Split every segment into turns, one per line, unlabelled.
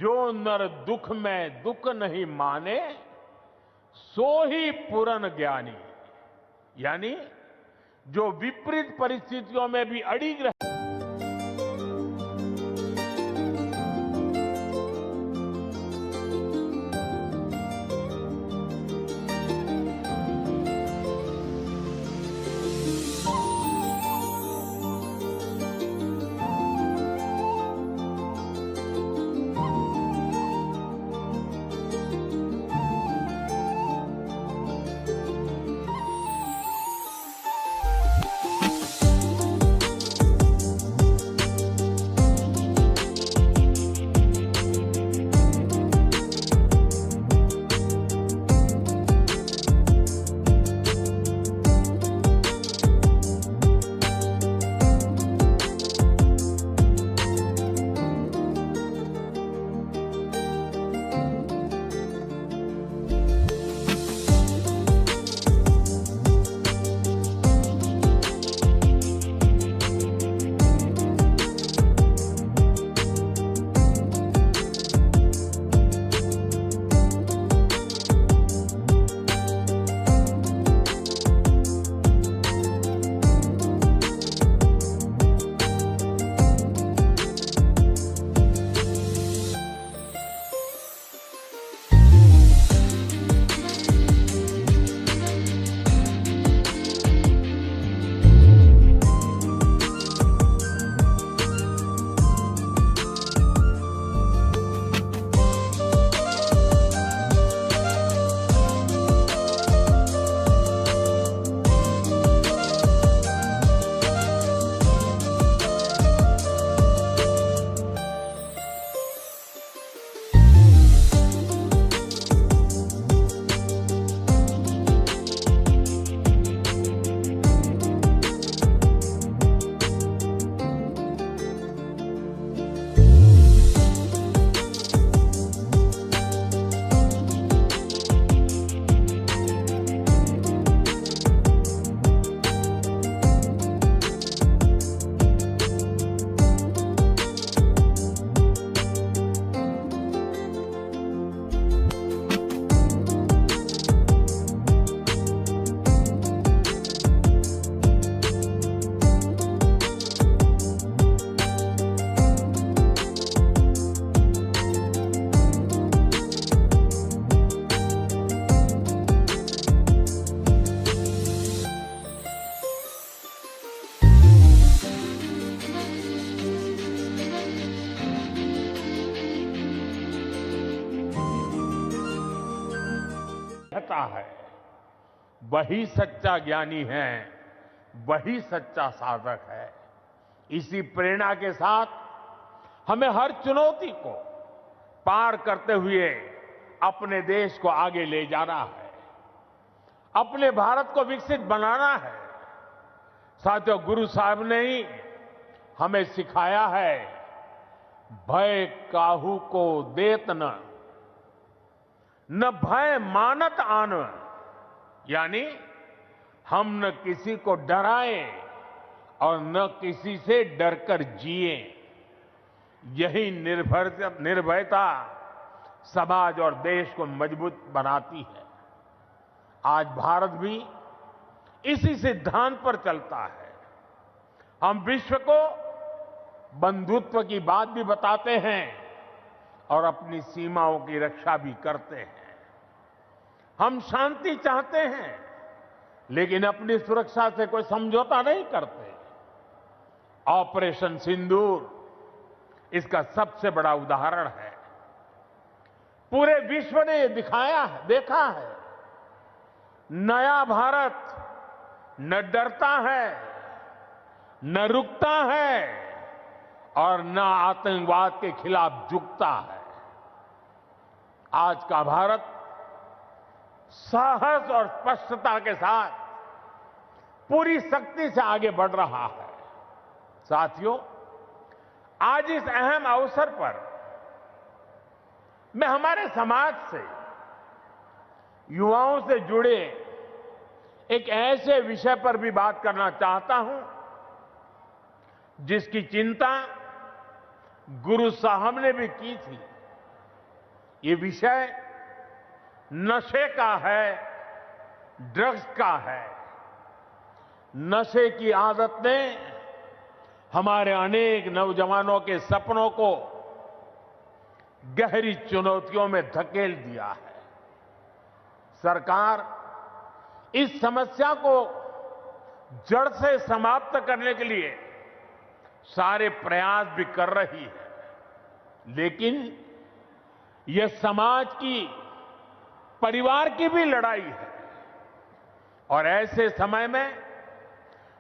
जो नर दुख में दुख नहीं माने, सो ही पूर्ण ज्ञानी। यानी जो विपरीत परिस्थितियों में भी अड़िग रहे। कहता है वही सच्चा ज्ञानी है, वही सच्चा साधक है। इसी प्रेरणा के साथ हमें हर चुनौती को पार करते हुए अपने देश को आगे ले जाना है, अपने भारत को विकसित बनाना है। साथियों, गुरु साहब ने ही हमें सिखाया है, भय काहू को देत न भय मानत आन। यानी हम न किसी को डराएं और न किसी से डरकर जिए। यही निर्भयता समाज और देश को मजबूत बनाती है। आज भारत भी इसी सिद्धांत पर चलता है। हम विश्व को बंधुत्व की बात भी बताते हैं और अपनी सीमाओं की रक्षा भी करते हैं। हम शांति चाहते हैं, लेकिन अपनी सुरक्षा से कोई समझौता नहीं करते। ऑपरेशन सिंदूर इसका सबसे बड़ा उदाहरण है। पूरे विश्व ने देखा है, नया भारत न डरता है, न रुकता है और न आतंकवाद के खिलाफ झुकता है। आज का भारत साहस और स्पष्टता के साथ पूरी शक्ति से आगे बढ़ रहा है। साथियों, आज इस अहम अवसर पर मैं हमारे समाज से, युवाओं से जुड़े एक ऐसे विषय पर भी बात करना चाहता हूं जिसकी चिंता गुरु साहब ने भी की थी, ये विषय नशे का है, ड्रग्स का है। नशे की आदत ने हमारे अनेक नौजवानों के सपनों को गहरी चुनौतियों में धकेल दिया है। सरकार इस समस्या को जड़ से समाप्त करने के लिए सारे प्रयास भी कर रही है, लेकिन यह समाज की, परिवार की भी लड़ाई है। और ऐसे समय में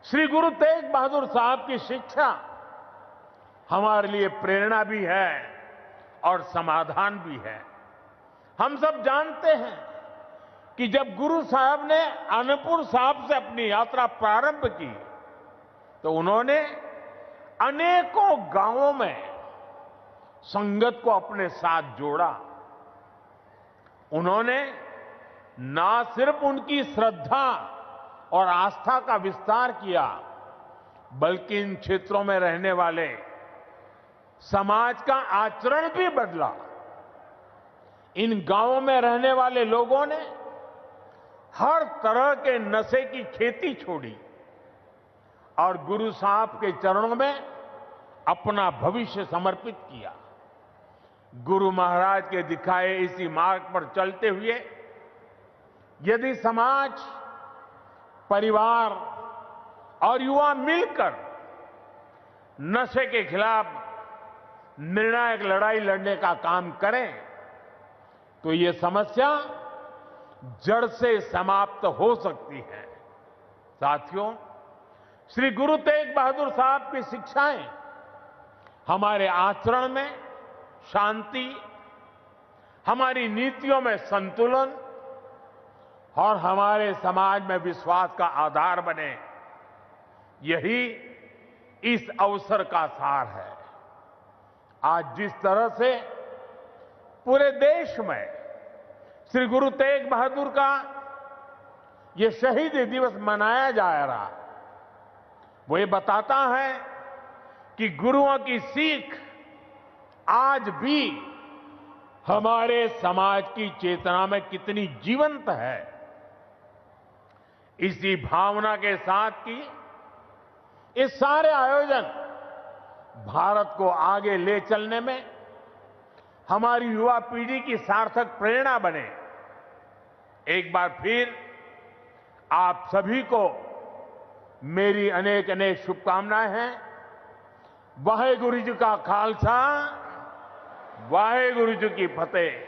श्री गुरु तेग बहादुर साहब की शिक्षा हमारे लिए प्रेरणा भी है और समाधान भी है। हम सब जानते हैं कि जब गुरु साहब ने आनंदपुर साहब से अपनी यात्रा प्रारंभ की तो उन्होंने अनेकों गांवों में संगत को अपने साथ जोड़ा। उन्होंने ना सिर्फ उनकी श्रद्धा और आस्था का विस्तार किया, बल्कि इन क्षेत्रों में रहने वाले समाज का आचरण भी बदला। इन गांवों में रहने वाले लोगों ने हर तरह के नशे की खेती छोड़ी और गुरु साहब के चरणों में अपना भविष्य समर्पित किया। गुरु महाराज के दिखाए इसी मार्ग पर चलते हुए यदि समाज, परिवार और युवा मिलकर नशे के खिलाफ निर्णायक लड़ाई लड़ने का काम करें तो ये समस्या जड़ से समाप्त हो सकती है। साथियों, श्री गुरु तेग बहादुर साहब की शिक्षाएं हमारे आचरण में शांति, हमारी नीतियों में संतुलन और हमारे समाज में विश्वास का आधार बने, यही इस अवसर का सार है। आज जिस तरह से पूरे देश में श्री गुरु तेग बहादुर का ये शहीदी दिवस मनाया जा रहा है, वो ये बताता है कि गुरुओं की सीख आज भी हमारे समाज की चेतना में कितनी जीवंत है। इसी भावना के साथ की ये सारे आयोजन भारत को आगे ले चलने में हमारी युवा पीढ़ी की सार्थक प्रेरणा बने। एक बार फिर आप सभी को मेरी अनेक अनेक शुभकामनाएं हैं। वाहेगुरु जी का खालसा, वाहेगुरु जी की फतेह।